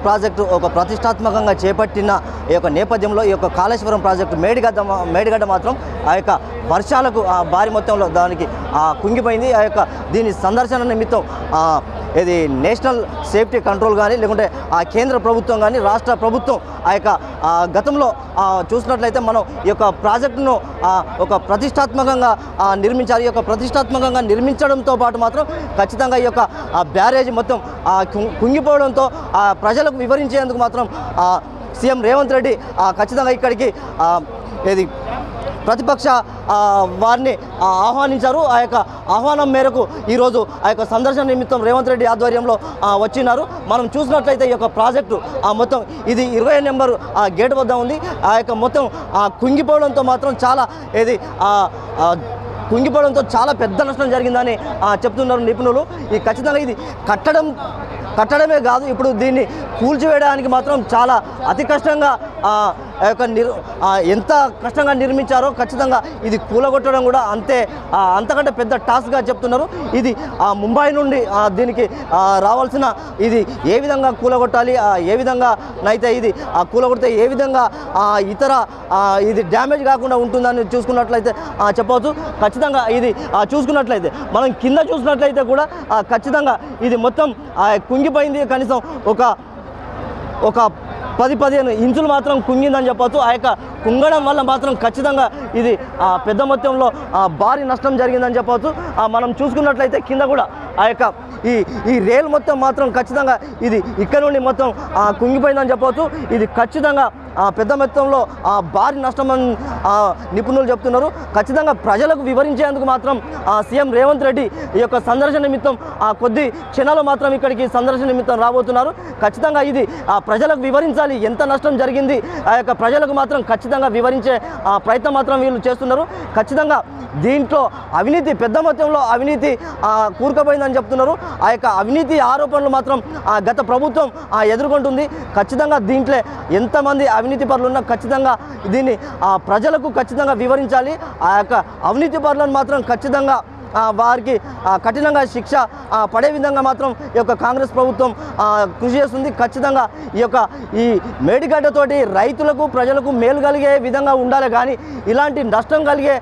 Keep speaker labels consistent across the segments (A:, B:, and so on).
A: Project ఒక ప్రతిష్టాత్మకంగా చేపట్టిన ఈ యొక్క నేపథ్యంలో ఈ యొక్క కాళేశ్వరం ప్రాజెక్టు మేడిగడ్డ మాత్రం ఆ యొక్క వర్షాలకు భారీ మొత్తంలో దానికి కుంగిపోయింది. ఆ యొక్క దీని సందర్శన నిమిత్తం ఇది నేషనల్ సేఫ్టీ కంట్రోల్ కానీ లేకుంటే కేంద్ర ప్రభుత్వం కానీ రాష్ట్ర ప్రభుత్వం ఆ యొక్క గతంలో చూసినట్లయితే మనం ఈ యొక్క ప్రాజెక్టును ఒక ప్రతిష్టాత్మకంగా నిర్మించారు. ఈ యొక్క ప్రతిష్టాత్మకంగా నిర్మించడంతో పాటు మాత్రం ఖచ్చితంగా ఈ యొక్క బ్యారేజ్ మొత్తం కుంగిపోవడంతో ప్రజలకు వివరించేందుకు మాత్రం సీఎం రేవంత్ రెడ్డి ఖచ్చితంగా ఇక్కడికి ఇది ప్రతిపక్ష వారిని ఆహ్వానించారు. ఆ యొక్క ఆహ్వానం మేరకు ఈరోజు ఆ యొక్క సందర్శన నిమిత్తం రేవంత్ రెడ్డి ఆధ్వర్యంలో వచ్చినారు. మనం చూసినట్లయితే ఈ యొక్క ప్రాజెక్టు మొత్తం ఇది 20 నెంబర్ గేట్ వద్ద ఉంది. ఆ యొక్క మొత్తం కుంగిపోవడంతో మాత్రం చాలా ఇది కుంగిపోవడంతో చాలా పెద్ద నష్టం జరిగిందని చెప్తున్నారు నిపుణులు. ఈ ఖచ్చితంగా ఇది కట్టడమే కాదు, ఇప్పుడు దీన్ని కూల్చివేయడానికి మాత్రం చాలా అతి కష్టంగా ఎంత కష్టంగా నిర్మించారో ఖచ్చితంగా ఇది కూలగొట్టడం కూడా అంతకంటే పెద్ద టాస్క్గా చెప్తున్నారు. ఇది ముంబై నుండి దీనికి రావాల్సిన ఇది ఏ విధంగా కూలగొట్టాలి, ఏ విధంగా అయితే ఇది కూలగొడితే ఏ విధంగా ఇతర ఇది డ్యామేజ్ కాకుండా ఉంటుందని చూసుకున్నట్లయితే చెప్పవచ్చు. ఖచ్చితంగా ఇది చూసుకున్నట్లయితే మనం కింద చూసినట్లయితే కూడా ఖచ్చితంగా ఇది మొత్తం కుంగిపోయింది. కనీసం ఒక 10-15 ఇంచులు మాత్రం కుంగిందని చెప్పవచ్చు. ఆ యొక్క కుంగడం వల్ల మాత్రం ఖచ్చితంగా ఇది పెద్ద మొత్తంలో భారీ నష్టం జరిగిందని చెప్పవచ్చు. మనం చూసుకున్నట్లయితే కింద కూడా ఆ యొక్క ఈ రైల్ మొత్తం మాత్రం ఖచ్చితంగా ఇది ఇక్కడ నుండి మొత్తం కుంగిపోయిందని చెప్పవచ్చు. ఇది ఖచ్చితంగా పెద్ద మొత్తంలో భారీ నష్టమని నిపుణులు చెప్తున్నారు. ఖచ్చితంగా ప్రజలకు వివరించేందుకు మాత్రం సీఎం రేవంత్ రెడ్డి ఈ యొక్క సందర్శన నిమిత్తం కొద్ది క్షణాలు మాత్రం ఇక్కడికి సందర్శన నిమిత్తం రాబోతున్నారు. ఖచ్చితంగా ఇది ప్రజలకు వివరించాలి ఎంత నష్టం జరిగింది, ఆ యొక్క ప్రజలకు మాత్రం ఖచ్చితంగా వివరించే ప్రయత్నం మాత్రం వీళ్ళు చేస్తున్నారు. ఖచ్చితంగా దీంట్లో అవినీతి పెద్ద మొత్తంలో అవినీతి కూరుకుపోయిందని చెప్తున్నారు. ఆ యొక్క అవినీతి ఆరోపణలు మాత్రం గత ప్రభుత్వం ఎదుర్కొంటుంది. ఖచ్చితంగా దీంట్లో ఎంతమంది అవినీతి పరులు ఉన్నా ఖచ్చితంగా దీన్ని ప్రజలకు ఖచ్చితంగా వివరించాలి. ఆ యొక్క అవినీతి పరులను మాత్రం ఖచ్చితంగా వారికి కఠినంగా శిక్ష పడే విధంగా మాత్రం ఈ యొక్క కాంగ్రెస్ ప్రభుత్వం కృషి చేస్తుంది. ఖచ్చితంగా ఈ మేడిగడ్డతోటి రైతులకు ప్రజలకు మేలు కలిగే విధంగా ఉండాలి, కానీ ఇలాంటి నష్టం కలిగే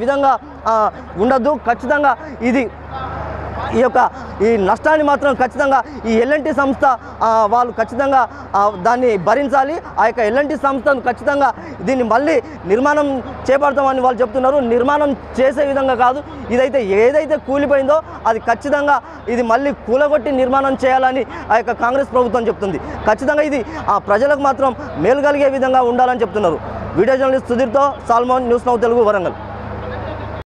A: విధంగా ఉండద్దు. ఖచ్చితంగా ఈ నష్టాన్ని మాత్రం ఖచ్చితంగా ఈ ఎల్ఎన్టీ సంస్థ వాళ్ళు ఖచ్చితంగా దాన్ని భరించాలి. ఆ యొక్క ఎల్ఎన్టీ సంస్థను ఖచ్చితంగా దీన్ని మళ్ళీ నిర్మాణం చేపడతామని వాళ్ళు చెప్తున్నారు. నిర్మాణం చేసే విధంగా కాదు, ఏదైతే కూలిపోయిందో అది ఖచ్చితంగా ఇది మళ్ళీ కూలగొట్టి నిర్మాణం చేయాలని ఆ యొక్క కాంగ్రెస్ ప్రభుత్వం చెప్తుంది. ఖచ్చితంగా ఇది ప్రజలకు మాత్రం మేలు కలిగే విధంగా ఉండాలని చెప్తున్నారు. వీడియో జర్నలిస్ట్ సుధీర్తో Solomon, News Now Telugu, Warangal.